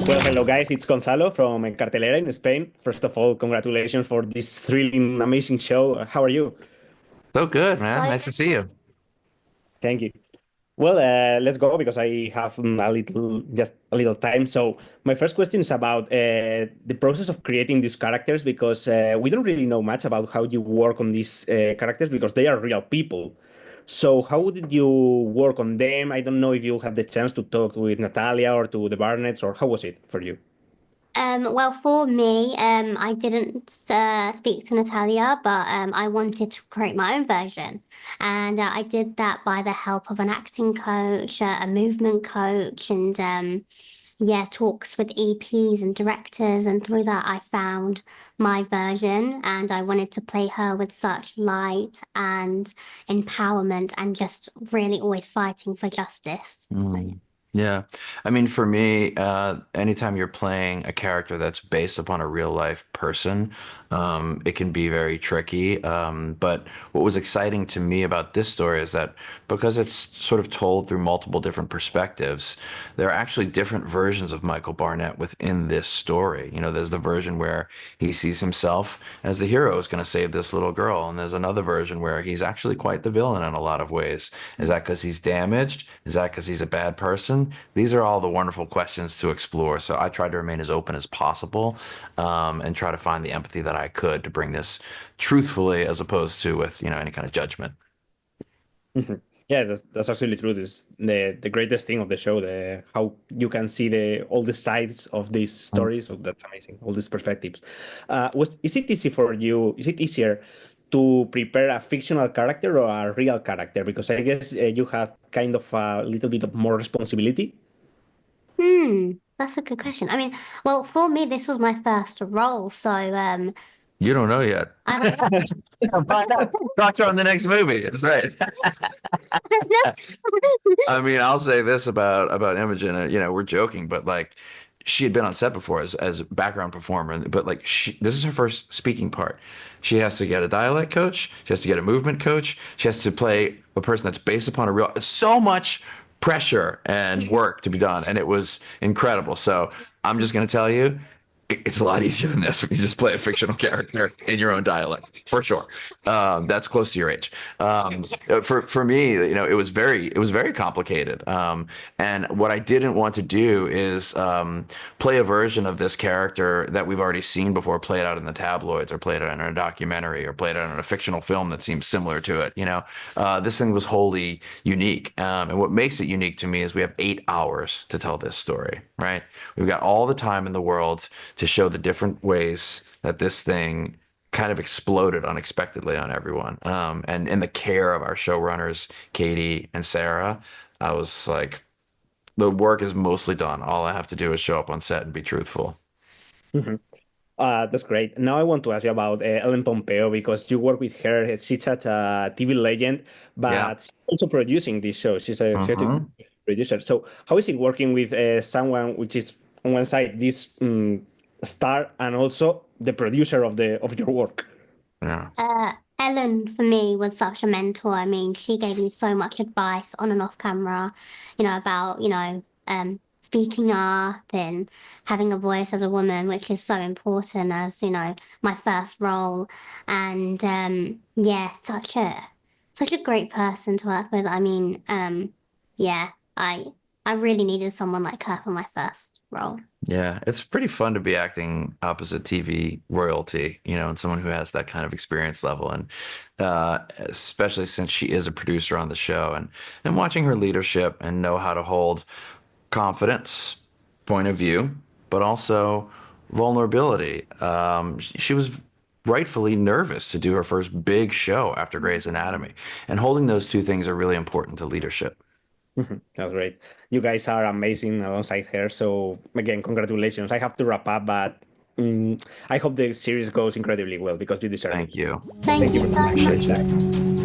Well, hello guys, it's Gonzalo from Cartelera in Spain. First of all, congratulations for this thrilling, amazing show. How are you? So good, man. So Nice to see you. Thank you. Well, let's go because I have just a little time. So my first question is about the process of creating these characters because we don't really know much about how you work on these characters because they are real people. So how did you work on them? I don't know if you had the chance to talk with Natalia or to the Barnetts, or how was it for you? well, for me, I didn't speak to Natalia, but I wanted to create my own version. And I did that by the help of an acting coach, a movement coach, and yeah, talks with EPs and directors. And through that, I found my version, and I wanted to play her with such light and empowerment and just really always fighting for justice. So, yeah. Mm. Yeah. I mean, for me, anytime you're playing a character that's based upon a real life person, it can be very tricky. But what was exciting to me about this story is that because it's sort of told through multiple different perspectives, there are actually different versions of Michael Barnett within this story. You know, there's the version where he sees himself as the hero who's going to save this little girl, and there's another version where he's actually quite the villain in a lot of ways. Is that because he's damaged? Is that because he's a bad person? These are all the wonderful questions to explore. So I tried to remain as open as possible, and try to find the empathy that I could to bring this truthfully as opposed to with, any kind of judgment. Mhm. Yeah, that's absolutely true. This the greatest thing of the show, the how you can see the all the sides of these stories. So that's amazing. All these perspectives. Was is it easy for you? Is it easier to prepare a fictional character or a real character? Because I guess you have kind of a little bit of more responsibility. That's a good question. I mean, well, for me, this was my first role, so You don't know yet. I don't know. Find out. Talk to her on the next movie. That's right. I mean, I'll say this about Imogen. We're joking, but like, she had been on set before as a background performer, but like, this is her first speaking part. She has to get a dialect coach. She has to get a movement coach. She has to play a person that's based upon a real. So much pressure and work to be done, and it was incredible. So I'm just gonna tell you, it's a lot easier than this when you just play a fictional character in your own dialect, for sure. That's close to your age. For me, it was very complicated. And what I didn't want to do is play a version of this character that we've already seen before, play it out in the tabloids, or play it out in a documentary, or play it out in a fictional film that seems similar to it. This thing was wholly unique. And what makes it unique to me is we have 8 hours to tell this story, right? We've got all the time in the world to show the different ways that this thing kind of exploded unexpectedly on everyone. And in the care of our showrunners, Katie and Sarah, I was like, the work is mostly done. All I have to do is show up on set and be truthful. Mhm. That's great. Now I want to ask you about Ellen Pompeo because you work with her. She's such a TV legend, Yeah. but she's also producing this show. She's a good Hmm. producer. So how is it working with someone which is on one side this star and also the producer of your work? Yeah. Ellen, for me, was such a mentor. I mean, she gave me so much advice on and off camera, about, speaking up and having a voice as a woman, which is so important as, my first role. And yeah, such a great person to work with. I mean, yeah, I really needed someone like her for my first role. Yeah, it's pretty fun to be acting opposite TV royalty, and someone who has that kind of experience level, and especially since she is a producer on the show, and watching her leadership and know how to hold confidence, point of view, but also vulnerability. She was rightfully nervous to do her first big show after Grey's Anatomy, and holding those two things are really important to leadership. Mhm. That's great. You guys are amazing alongside her. So again, congratulations. I have to wrap up, but I hope the series goes incredibly well because you deserve it. Thank you. Thank Thank you you very so much. Appreciate much. you.